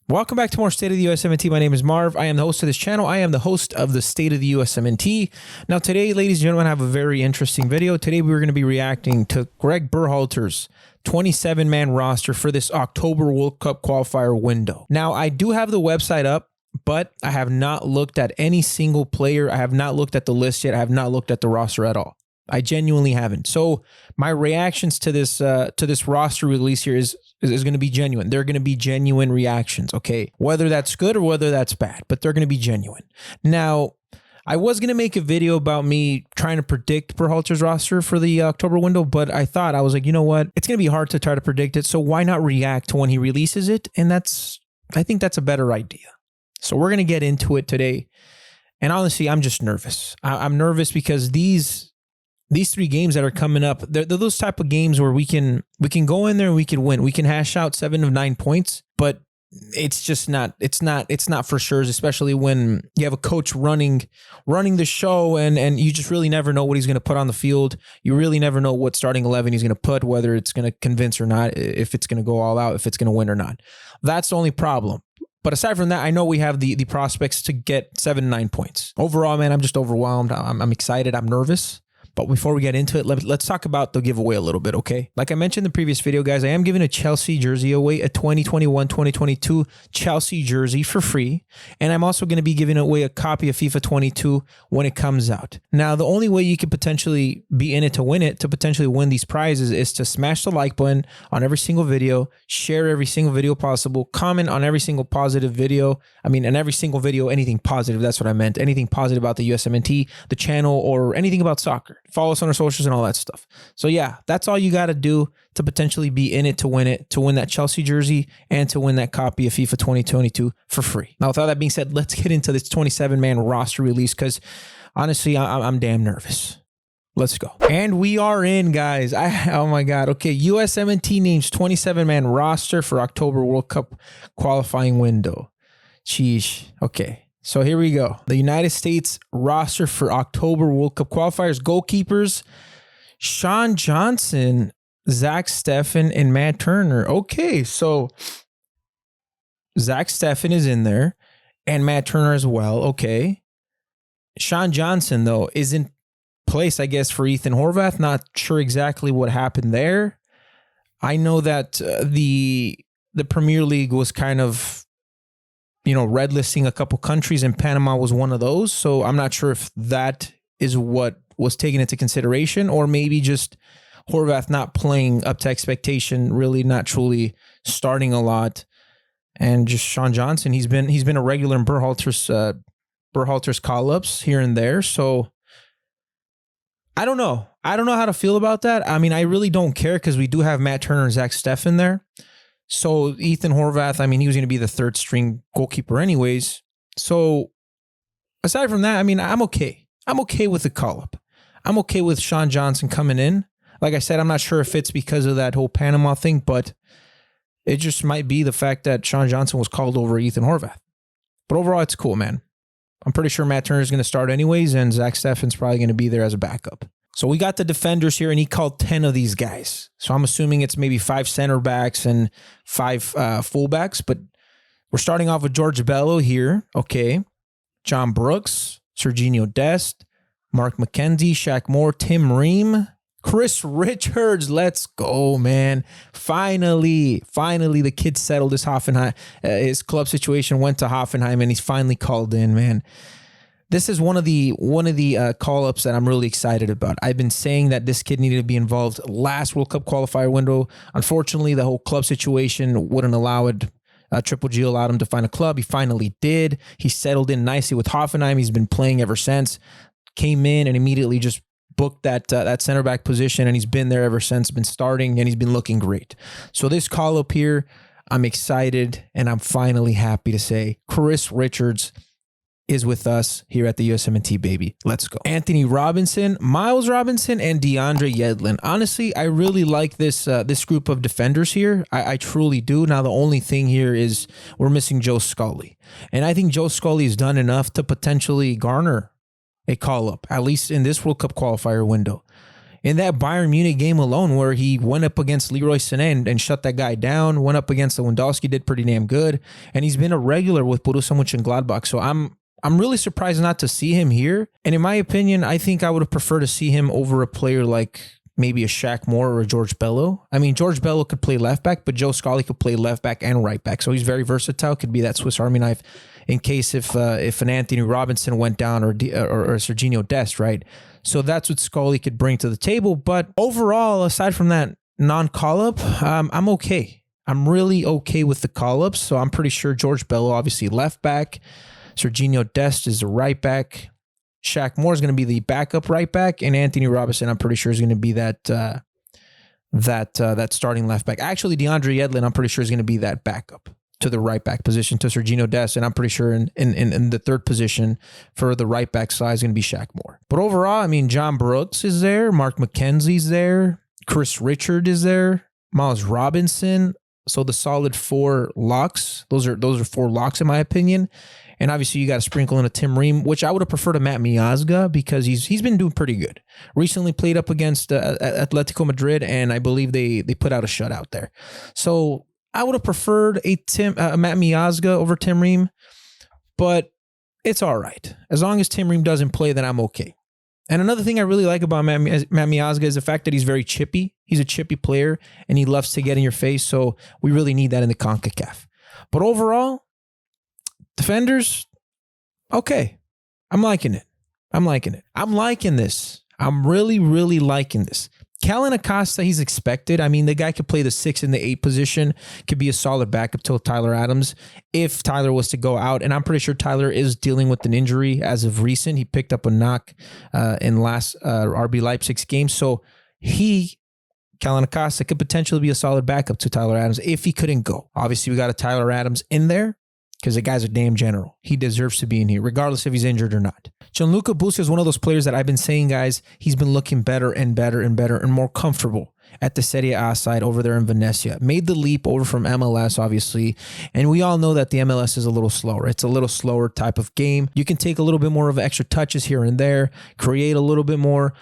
Welcome back to more State of the USMNT. My name is Marv. I am the host of this channel. I am the host of the State of the USMNT. Now today, ladies and gentlemen, I have a very interesting video. Today we're going to be reacting to Greg Berhalter's 27-man roster for this October World Cup qualifier window. Now I do have the website up, but I have not looked at any single player. I have not looked at the list yet. I have not looked at the roster at all. I genuinely haven't. So my reactions to this roster release here is going to be genuine. They're going to be genuine reactions, okay? Whether that's good or whether that's bad, but they're going to be genuine. Now, I was going to make a video about me trying to predict Berhalter's roster for the October window, but I was like, you know what? It's going to be hard to try to predict it, so why not react to when he releases it? And I think that's a better idea. So we're going to get into it today. And honestly, I'm just nervous. I'm nervous because these three games that are coming up, they're those type of games where we can go in there and we can win. We can hash out 7 of 9 points, but it's just not, it's not for sure, especially when you have a coach running the show and you just really never know what he's going to put on the field. You really never know what starting 11 he's going to put, whether it's going to convince or not, if it's going to go all out, if it's going to win or not. That's the only problem. But aside from that, I know we have the prospects to get 7, 9 points. Overall, man, I'm just overwhelmed. I'm excited. I'm nervous. But before we get into it, let's talk about the giveaway a little bit, okay? Like I mentioned in the previous video, guys, I am giving a Chelsea jersey away, a 2021-2022 Chelsea jersey for free. And I'm also going to be giving away a copy of FIFA 22 when it comes out. Now, the only way you could potentially be in it, to potentially win these prizes, is to smash the like button on every single video, share every single video possible, comment on every single positive video. In every single video, anything positive, that's what I meant. Anything positive about the USMNT, the channel, or anything about soccer. Follow us on our socials and all that stuff. So yeah, that's all you got to do to potentially be in it, to win that Chelsea jersey and to win that copy of FIFA 2022 for free. Now, with all that being said, let's get into this 27-man roster release because honestly, I'm damn nervous. Let's go. And we are in, guys. Oh my God. Okay, USMNT names 27-man roster for October World Cup qualifying window. Sheesh. Okay. So here we go. The United States roster for October World Cup qualifiers. Goalkeepers, Sean Johnson, Zach Steffen, and Matt Turner. Okay, so Zach Steffen is in there and Matt Turner as well. Okay. Sean Johnson, though, is in place, I guess, for Ethan Horvath. Not sure exactly what happened there. I know that the Premier League was kind of, red listing a couple countries, and Panama was one of those. So I'm not sure if that is what was taken into consideration, or maybe just Horvath not playing up to expectation, really not truly starting a lot. And just Sean Johnson, he's been a regular in Berhalter's call-ups here and there. So I don't know. I don't know how to feel about that. I really don't care because we do have Matt Turner and Zach Steffen there. So Ethan Horvath, he was going to be the third string goalkeeper anyways. So aside from that, I'm okay. I'm okay with the call-up. I'm okay with Sean Johnson coming in. Like I said, I'm not sure if it's because of that whole Panama thing, but it just might be the fact that Sean Johnson was called over Ethan Horvath. But overall, it's cool, man. I'm pretty sure Matt Turner is going to start anyways, and Zach Steffen's probably going to be there as a backup. So we got the defenders here, and he called 10 of these guys. So I'm assuming it's maybe 5 center backs and 5 fullbacks. But we're starting off with George Bello here. Okay. John Brooks, Serginho Dest, Mark McKenzie, Shaq Moore, Tim Ream, Chris Richards. Let's go, man. Finally, the kid settled his Hoffenheim. His club situation went to Hoffenheim, and he's finally called in, man. This is one of the call-ups that I'm really excited about. I've been saying that this kid needed to be involved last World Cup qualifier window. Unfortunately, the whole club situation wouldn't allow it. Triple G allowed him to find a club. He finally did. He settled in nicely with Hoffenheim. He's been playing ever since. Came in and immediately just booked that center back position, and he's been there ever since, been starting, and he's been looking great. So this call-up here, I'm excited, and I'm finally happy to say Chris Richards is with us here at the USMNT, baby. Let's go. Anthony Robinson, Miles Robinson, and DeAndre Yedlin. Honestly, I really like this group of defenders here. I truly do. Now, the only thing here is we're missing Joe Scully. And I think Joe Scully has done enough to potentially garner a call-up, at least in this World Cup qualifier window. in that Bayern Munich game alone, where he went up against Leroy Sané and shut that guy down, went up against Lewandowski, did pretty damn good. And he's been a regular with Borussia Mönchengladbach. So I'm really surprised not to see him here. And in my opinion, I think I would have preferred to see him over a player like maybe a Shaq Moore or a George Bello. I mean, George Bello could play left back, but Joe Scully could play left back and right back. So he's very versatile, could be that Swiss Army knife in case if an Anthony Robinson went down or Serginho Dest, right? So that's what Scully could bring to the table. But overall, aside from that non-call-up, I'm okay. I'm really okay with the call-ups. So I'm pretty sure George Bello, obviously left back. Serginho Dest is the right back. Shaq Moore is going to be the backup right back, and Anthony Robinson, I'm pretty sure, is going to be that starting left back. Actually, DeAndre Yedlin, I'm pretty sure, is going to be that backup to the right back position to Serginho Dest, and I'm pretty sure in the third position for the right back side is going to be Shaq Moore. But overall, I mean, John Brooks is there, Mark McKenzie's there, Chris Richard is there, Miles Robinson. So the solid 4 locks. Those are 4 locks in my opinion. And obviously, you got to sprinkle in a Tim Ream, which I would have preferred to Matt Miazga because he's been doing pretty good. Recently played up against Atletico Madrid, and I believe they put out a shutout there. So I would have preferred a Matt Miazga over Tim Ream, but it's all right. As long as Tim Ream doesn't play, then I'm okay. And another thing I really like about Matt Miazga is the fact that he's very chippy. He's a chippy player, and he loves to get in your face, so we really need that in the CONCACAF. But overall, defenders, okay. I'm liking it. I'm liking this. I'm really, really liking this. Callan Acosta, he's expected. I mean, the guy could play the 6 and the 8 position, could be a solid backup to Tyler Adams if Tyler was to go out. And I'm pretty sure Tyler is dealing with an injury as of recent. He picked up a knock in last RB Leipzig's game. So Callan Acosta could potentially be a solid backup to Tyler Adams if he couldn't go. Obviously, we got a Tyler Adams in there, because the guy's a damn general. He deserves to be in here, regardless if he's injured or not. Gianluca Bruce is one of those players that I've been saying, guys, he's been looking better and better and better and more comfortable at the Serie A side over there in Venezia. Made the leap over from MLS, obviously, and we all know that the MLS is a little slower. It's a little slower type of game. You can take a little bit more of extra touches here and there, create a little bit more,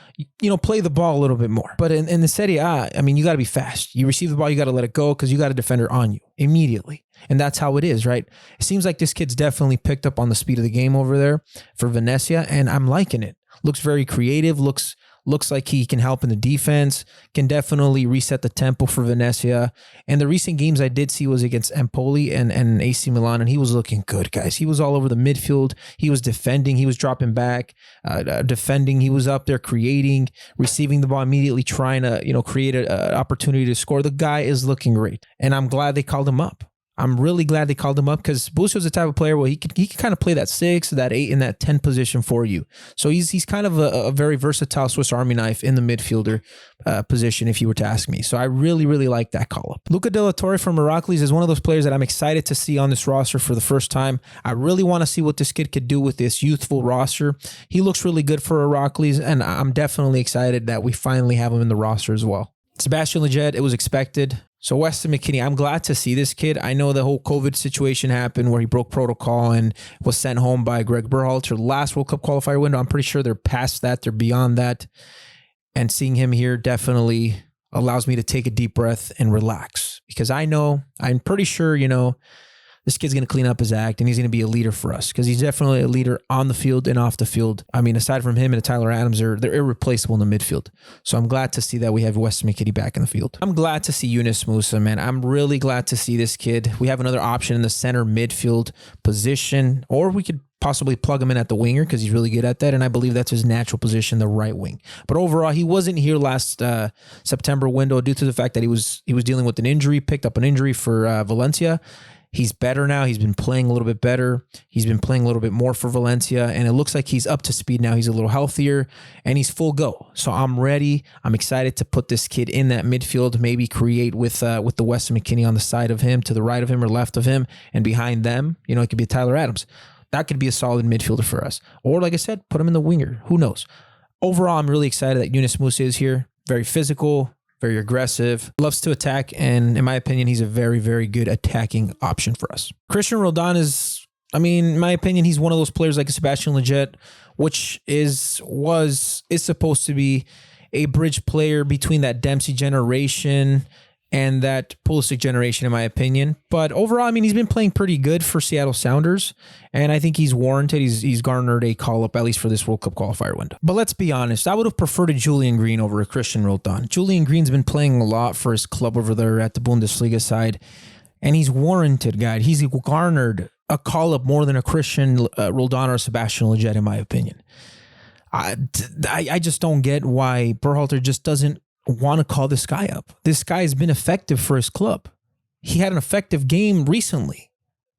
play the ball a little bit more. But in the Serie A, I mean, you got to be fast. You receive the ball, you got to let it go because you got a defender on you immediately. And that's how it is, right? It seems like this kid's definitely picked up on the speed of the game over there for Venezia, and I'm liking it. Looks very creative, looks like he can help in the defense, can definitely reset the tempo for Venezia. And the recent games I did see was against Empoli and AC Milan, and he was looking good, guys. He was all over the midfield. He was defending. He was dropping back, defending. He was up there creating, receiving the ball immediately, trying to create an opportunity to score. The guy is looking great, and I'm glad they called him up. I'm really glad they called him up because Bussio's the type of player where he can kind of play that 6, that 8, and that 10 position for you. So he's kind of a very versatile Swiss Army knife in the midfielder position, if you were to ask me. So I really, really like that call-up. Luca De La Torre from Heracles is one of those players that I'm excited to see on this roster for the first time. I really want to see what this kid could do with this youthful roster. He looks really good for Heracles, and I'm definitely excited that we finally have him in the roster as well. Sebastian Lletget, it was expected. So Weston McKennie, I'm glad to see this kid. I know the whole COVID situation happened where he broke protocol and was sent home by Greg Berhalter last World Cup qualifier window. I'm pretty sure they're past that. They're beyond that. And seeing him here definitely allows me to take a deep breath and relax. Because I'm pretty sure, this kid's going to clean up his act and he's going to be a leader for us because he's definitely a leader on the field and off the field. I mean, aside from him and Tyler Adams, they're irreplaceable in the midfield. So I'm glad to see that we have Weston McKennie back in the field. I'm glad to see Yunus Musa, man. I'm really glad to see this kid. We have another option in the center midfield position, or we could possibly plug him in at the winger because he's really good at that, and I believe that's his natural position, the right wing. But overall, he wasn't here last September window due to the fact that he was dealing with an injury, picked up an injury for Valencia. He's better now. He's been playing a little bit better. He's been playing a little bit more for Valencia, and it looks like he's up to speed now. He's a little healthier, and he's full go. So I'm ready. I'm excited to put this kid in that midfield, maybe create with the Weston McKennie on the side of him, to the right of him or left of him, and behind them, it could be Tyler Adams. That could be a solid midfielder for us. Or like I said, put him in the winger. Who knows? Overall, I'm really excited that Yunus Musa is here. Very physical, very aggressive, loves to attack, and in my opinion, he's a very, very good attacking option for us. Christian Rodon is, in my opinion, he's one of those players like Sebastian Lletget, which is supposed to be a bridge player between that Dempsey generation and that Pulisic generation, in my opinion. But overall, I mean, he's been playing pretty good for Seattle Sounders, and I think he's warranted. He's garnered a call-up, at least for this World Cup qualifier window. But let's be honest, I would have preferred a Julian Green over a Christian Rodon. Julian Green's been playing a lot for his club over there at the Bundesliga side, and he's warranted, guy. He's garnered a call-up more than a Christian Rodon or Sebastian Lletget, in my opinion. I just don't get why Berhalter just doesn't want to call this guy up. This guy has been effective for his club. He had an effective game recently.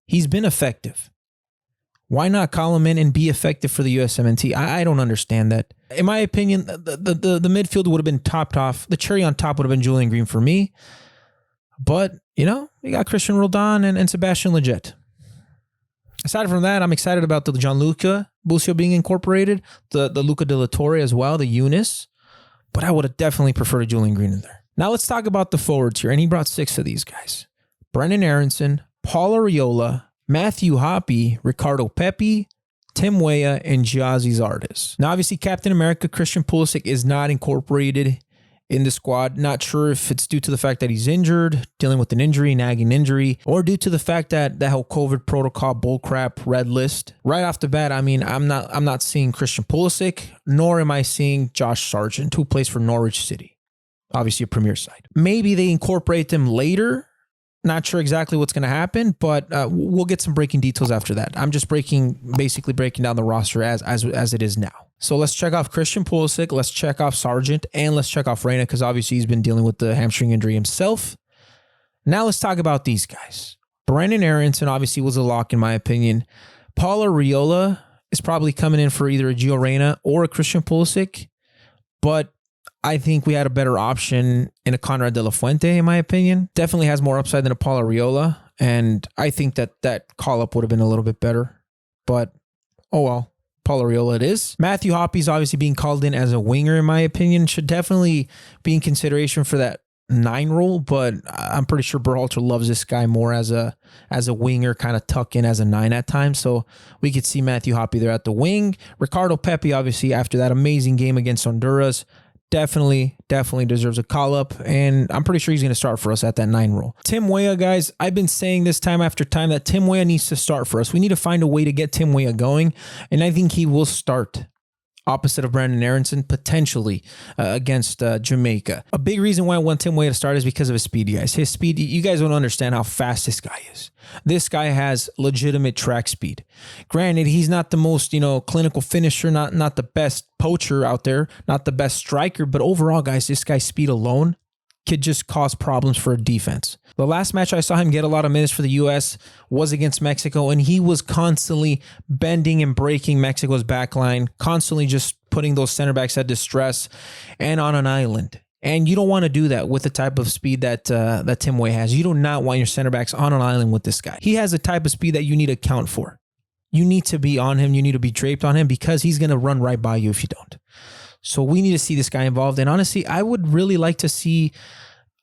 He's been effective. Why not call him in and be effective for the USMNT? I don't understand that. In my opinion, the midfield would have been topped off. The cherry on top would have been Julian Green for me. But, you know, you got Christian Rodon and Sebastian Lletget. Aside from that, I'm excited about the Gianluca Bruce being incorporated, the Luca de la Torre as well, the Eunice. But I would have definitely preferred a Julian Green in there. Now let's talk about the forwards here. And he brought 6 of these guys. Brendan Aaronson, Paul Arriola, Matthew Hoppe, Ricardo Pepe, Tim Weah, and Gianluca Bruce. Now obviously Captain America, Christian Pulisic, is not incorporated in the squad. Not sure if it's due to the fact that he's injured, dealing with an injury, nagging injury, or due to the fact that the whole COVID protocol bullcrap red list. Right off the bat, I mean, I'm not seeing Christian Pulisic, nor am I seeing Josh Sargent, who plays for Norwich City. Obviously a Premier side. Maybe they incorporate them later. Not sure exactly what's going to happen, but we'll get some breaking details after that. I'm just basically breaking down the roster as it is now. So let's check off Christian Pulisic, let's check off Sargent, and let's check off Reyna, because obviously he's been dealing with the hamstring injury himself. Now let's talk about these guys. Brendan Aaronson obviously was a lock in my opinion. Paul Arriola is probably coming in for either a Gio Reyna or a Christian Pulisic, but I think we had a better option in a Conrad de la Fuente, in my opinion. Definitely has more upside than a Paul Arriola, and I think that call-up would have been a little bit better, but oh well. Paul Arriola it is. Matthew Hoppe is obviously being called in as a winger, in my opinion. Should definitely be in consideration for that 9 role, but I'm pretty sure Berhalter loves this guy more as a winger, kind of tuck in as a 9 at times. So we could see Matthew Hoppe there at the wing. Ricardo Pepe, obviously, after that amazing game against Honduras, definitely deserves a call-up, and I'm pretty sure he's going to start for us at that 9 role. Tim Weah, guys, I've been saying this time after time that Tim Weah needs to start for us. We need to find a way to get Tim Weah going, and I think he will start opposite of Brendan Aaronson, potentially against Jamaica. A big reason why I want Tim Weah to start is because of his speed, guys. His speed, you guys don't understand how fast this guy is. This guy has legitimate track speed. Granted, he's not the most, clinical finisher, not the best poacher out there, not the best striker, but overall, guys, this guy's speed alone could just cause problems for a defense. The last match I saw him get a lot of minutes for the U.S. was against Mexico, and he was constantly bending and breaking Mexico's back line, constantly just putting those center backs at distress and on an island. And you don't want to do that with the type of speed that Tim Weah has. You do not want your center backs on an island with this guy. He has a type of speed that you need to account for. You need to be on him. You need to be draped on him, because he's going to run right by you if you don't. So we need to see this guy involved. And honestly, I would really like to see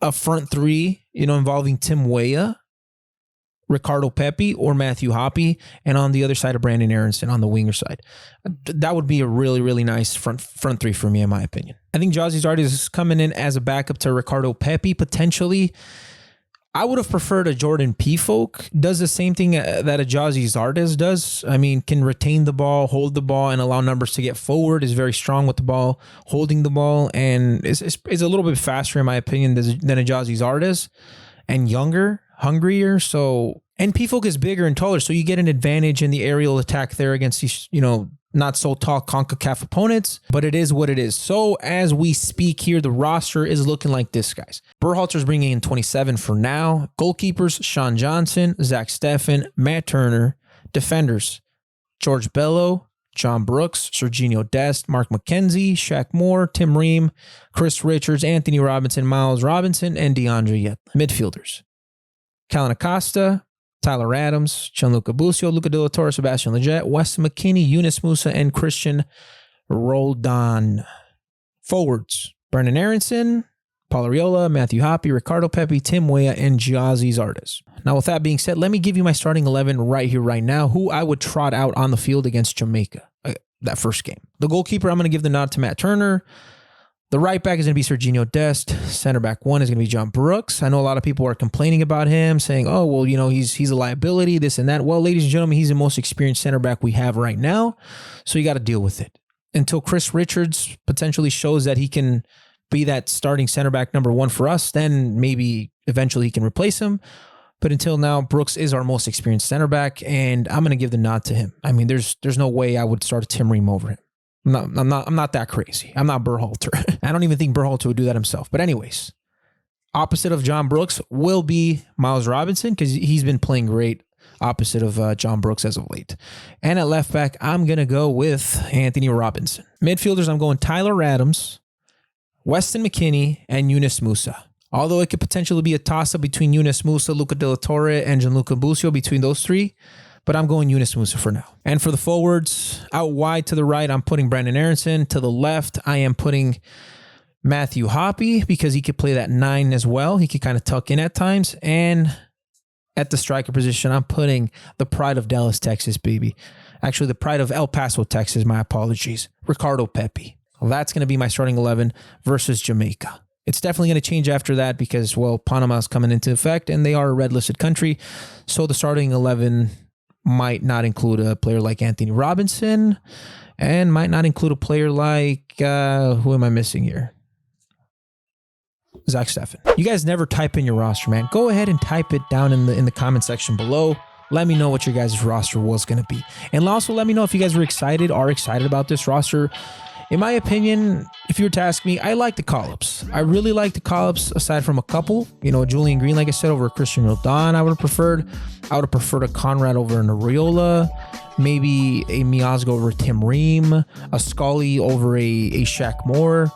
a front 3, involving Tim Weah, Ricardo Pepe, or Matthew Hoppe, and on the other side of Brandon Aaronson on the winger side. That would be a really, really nice front 3 for me, in my opinion. I think Gianluca Bruce is coming in as a backup to Ricardo Pepe, potentially. I would have preferred a Jordan Pfolk. Does the same thing that a Gianluca Bruce does. I mean, can retain the ball, hold the ball, and allow numbers to get forward. Is very strong with the ball, holding the ball, and is a little bit faster, in my opinion, than a Gianluca Bruce, and younger, hungrier. So, and Pfolk is bigger and taller, so you get an advantage in the aerial attack there against these, not so tall CONCACAF opponents, but it is what it is. So as we speak here, the roster is looking like this, guys. Berhalter's bringing in 27 for now. Goalkeepers, Sean Johnson, Zach Steffen, Matt Turner. Defenders, George Bello, John Brooks, Serginho Dest, Mark McKenzie, Shaq Moore, Tim Ream, Chris Richards, Anthony Robinson, Miles Robinson, and DeAndre Yet. Midfielders, Callan Acosta, Tyler Adams, Gianluca Bruce, Luca de la Torre, Sebastian Lletget, Weston McKennie, Yunus Musa, and Christian Rodon. Forwards, Brendan Aaronson, Paul Arriola, Matthew Hoppe, Ricardo Pepe, Tim Weah, and Gianluca Bruce. Now, with that being said, let me give you my starting 11 right here, right now, who I would trot out on the field against Jamaica, that first game. The goalkeeper, I'm going to give the nod to Matt Turner. The right back is going to be Serginho Dest. Center back 1 is going to be John Brooks. I know a lot of people are complaining about him, saying, oh, well, you know, he's a liability, this and that. Well, ladies and gentlemen, he's the most experienced center back we have right now, so you got to deal with it. Until Chris Richards potentially shows that he can be that starting center back number 1 for us, then maybe eventually he can replace him. But until now, Brooks is our most experienced center back, and I'm going to give the nod to him. I mean, there's no way I would start a Tim Ream over him. I'm not that crazy. I'm not Berhalter. I don't even think Berhalter would do that himself. But anyways, opposite of John Brooks will be Miles Robinson, because he's been playing great opposite of John Brooks as of late. And at left back, I'm going to go with Anthony Robinson. Midfielders, I'm going Tyler Adams, Weston McKennie, and Yunus Musa. Although it could potentially be a toss-up between Yunus Musa, Luca De La Torre, and Gianluca Bruce between those 3. But I'm going Yunus Musa for now. And for the forwards, out wide to the right, I'm putting Brandon Aaronson. To the left, I am putting Matthew Hoppe, because he could play that 9 as well. He could kind of tuck in at times. And at the striker position, I'm putting the pride of Dallas, Texas, baby. Actually, the pride of El Paso, Texas, my apologies. Ricardo Pepe. Well, that's going to be my starting 11 versus Jamaica. It's definitely going to change after that because, well, Panama's coming into effect and they are a red-listed country. So the starting 11 might not include a player like Anthony Robinson and might not include a player like, who am I missing here? Zach Steffen. You guys never type in your roster, man. Go ahead and type it down in the comment section below. Let me know what your guys' roster was going to be. And also let me know if you guys are excited about this roster. In my opinion, if you were to ask me, I like the call-ups. I really like the call-ups aside from a couple. You know, Julian Green, like I said, over Christian Rodon, I would have preferred. I would have preferred a Conrad over an Areola. Maybe a Miazga over Tim Ream. A Scully over a Shaq Moore.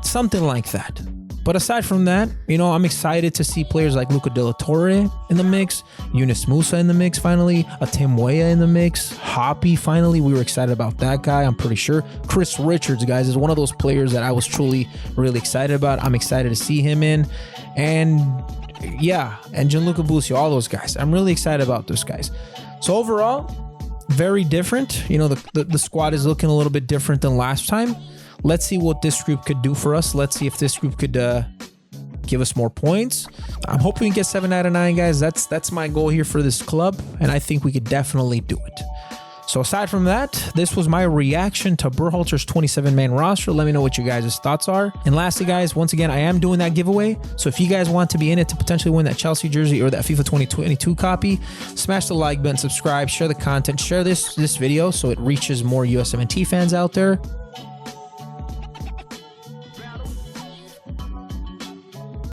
Something like that. But aside from that, you know, I'm excited to see players like Luca De La Torre in the mix, Yunus Musa in the mix finally, a Tim Weah in the mix, Hoppe finally. We were excited about that guy, I'm pretty sure. Chris Richards, guys, is one of those players that I was truly really excited about. I'm excited to see him in. And yeah, and Gianluca Bruce, all those guys. I'm really excited about those guys. So overall, very different. You know, the squad is looking a little bit different than last time. Let's see what this group could do for us. Let's see if this group could give us more points. I'm hoping we get 7 out of 9, guys. That's my goal here for this club, and I think we could definitely do it. So aside from that, this was my reaction to Berhalter's 27-man roster. Let me know what you guys' thoughts are. And lastly, guys, once again, I am doing that giveaway. So if you guys want to be in it to potentially win that Chelsea jersey or that FIFA 2022 copy, smash the like button, subscribe, share the content, share this video so it reaches more USMNT fans out there.